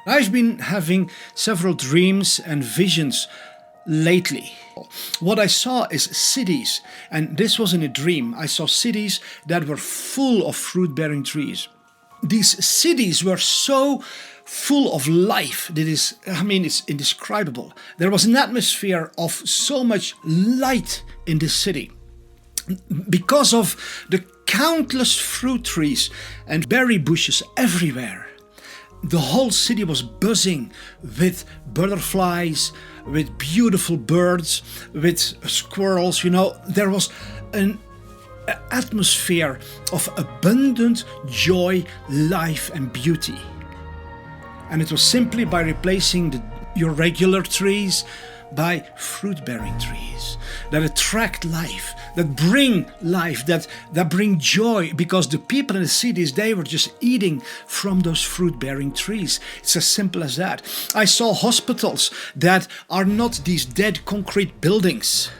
I've been having several dreams and visions lately. What I saw is cities, and this wasn't a dream. I saw cities that were full of fruit-bearing trees. These cities were so full of life that it's indescribable. There was an atmosphere of so much light in this city because of the countless fruit trees and berry bushes everywhere. The whole city was buzzing with butterflies, with beautiful birds, with squirrels. There was an atmosphere of abundant joy, life and beauty. And it was simply by replacing your regular trees by fruit-bearing trees that attract life, that bring life, that bring joy, because the people in the cities, they were just eating from those fruit-bearing trees. It's as simple as that. I saw hospitals that are not these dead concrete buildings.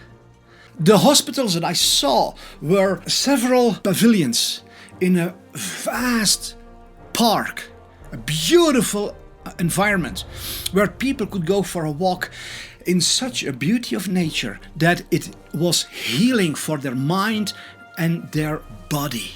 The hospitals that I saw were several pavilions in a vast park, a beautiful environment where people could go for a walk in such a beauty of nature that it was healing for their mind and their body.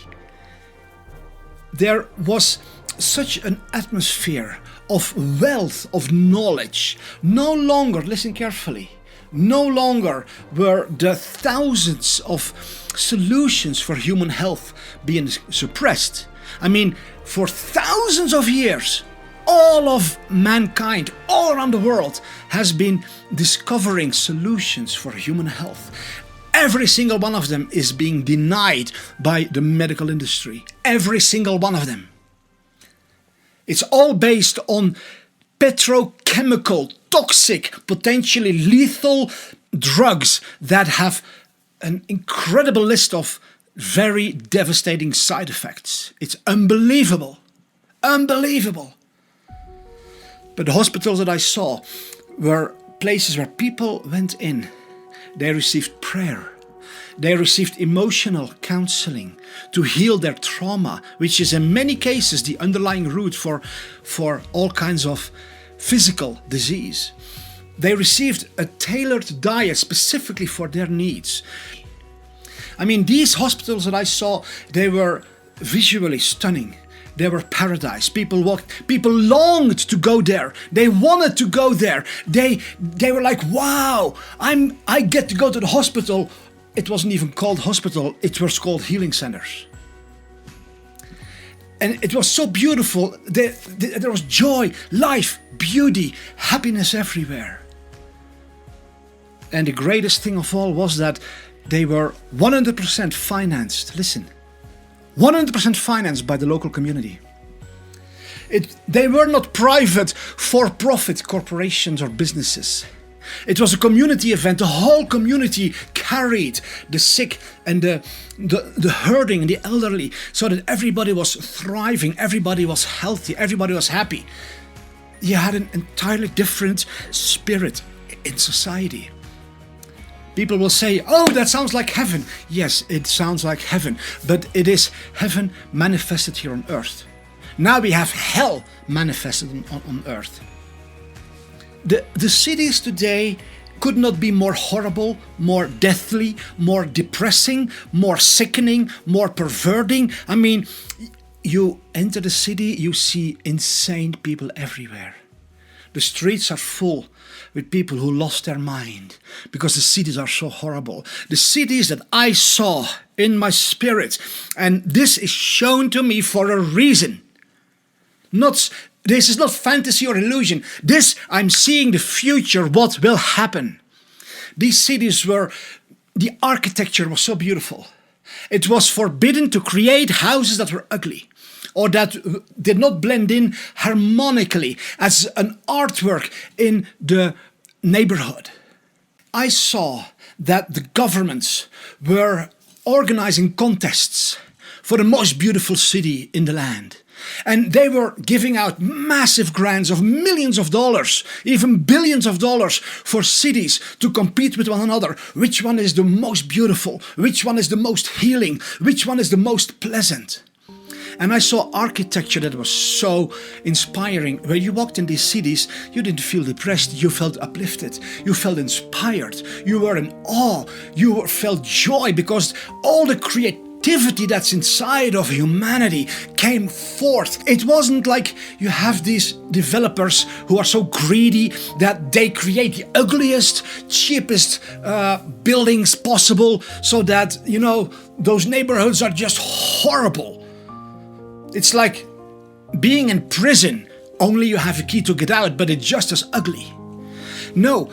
There was such an atmosphere of wealth, of knowledge. No longer, listen carefully, no longer were the thousands of solutions for human health being suppressed. For thousands of years, all of mankind, all around the world, has been discovering solutions for human health. Every single one of them is being denied by the medical industry. Every single one of them. It's all based on petrochemical, toxic, potentially lethal drugs that have an incredible list of very devastating side effects. It's unbelievable. Unbelievable. But the hospitals that I saw were places where people went in. They received prayer. They received emotional counseling to heal their trauma, which is in many cases the underlying root for all kinds of physical disease. They received a tailored diet specifically for their needs. These hospitals that I saw, they were visually stunning. They were paradise. People longed to go there. They wanted to go there. They were like, wow, I get to go to the hospital. It wasn't even called hospital. It was called healing centers. And it was so beautiful. There was joy, life, beauty, happiness everywhere. And the greatest thing of all was that they were 100% financed. Listen. 100% financed by the local community. They were not private for-profit corporations or businesses. It was a community event. The whole community carried the sick and the hurting and the elderly so that everybody was thriving, everybody was healthy, everybody was happy. You had an entirely different spirit in society. People will say, oh, that sounds like heaven. Yes, it sounds like heaven, but it is heaven manifested here on earth. Now we have hell manifested on earth. The cities today could not be more horrible, more deathly, more depressing, more sickening, more perverting. You enter the city, you see insane people everywhere. The streets are full with people who lost their mind because the cities are so horrible. The cities that I saw in my spirit, and this is shown to me for a reason. This is not fantasy or illusion. I'm seeing the future, what will happen. These cities the architecture was so beautiful. It was forbidden to create houses that were ugly, or that did not blend in harmonically as an artwork in the neighborhood. I saw that the governments were organizing contests for the most beautiful city in the land. And they were giving out massive grants of millions of dollars, even billions of dollars, for cities to compete with one another. Which one is the most beautiful? Which one is the most healing? Which one is the most pleasant? And I saw architecture that was so inspiring. When you walked in these cities, you didn't feel depressed, you felt uplifted, you felt inspired, you were in awe, you felt joy because all the creativity that's inside of humanity came forth. It wasn't like you have these developers who are so greedy that they create the ugliest, cheapest buildings possible so that, those neighborhoods are just horrible. It's like being in prison, only you have a key to get out, but it's just as ugly. No,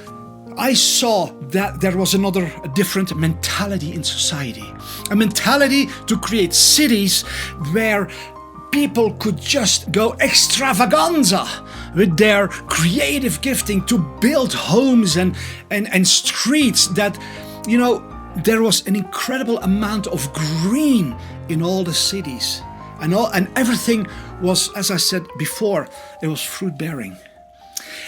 I saw that there was a different mentality in society. A mentality to create cities where people could just go extravaganza with their creative gifting to build homes and streets that, there was an incredible amount of green in all the cities. And everything was, as I said before, it was fruit bearing.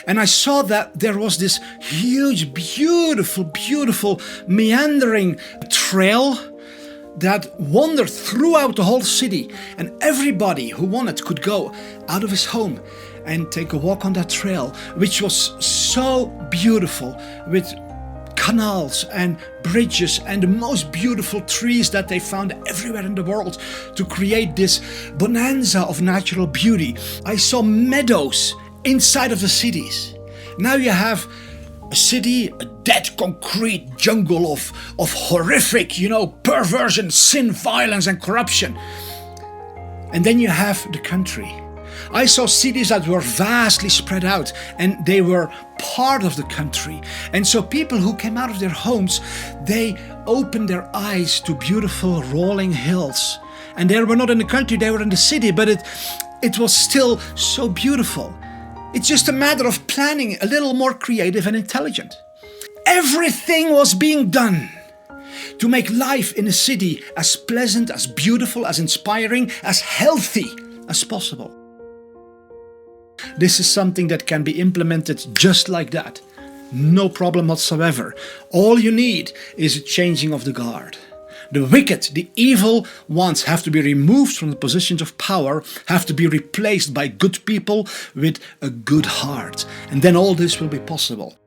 And I saw that there was this huge, beautiful, meandering trail that wandered throughout the whole city. And everybody who wanted could go out of his home and take a walk on that trail, which was so beautiful, with canals and bridges and the most beautiful trees that they found everywhere in the world to create this bonanza of natural beauty. I saw meadows inside of the cities. Now you have a city, a dead concrete jungle of horrific, perversion, sin, violence and corruption. And then you have the country. I saw cities that were vastly spread out and they were part of the country. And so people who came out of their homes, they opened their eyes to beautiful rolling hills. And they were not in the country, they were in the city, but it was still so beautiful. It's just a matter of planning a little more creative and intelligent. Everything was being done to make life in a city as pleasant, as beautiful, as inspiring, as healthy as possible. This is something that can be implemented just like that. No problem whatsoever. All you need is a changing of the guard. The wicked, the evil ones have to be removed from the positions of power, have to be replaced by good people with a good heart. And then all this will be possible.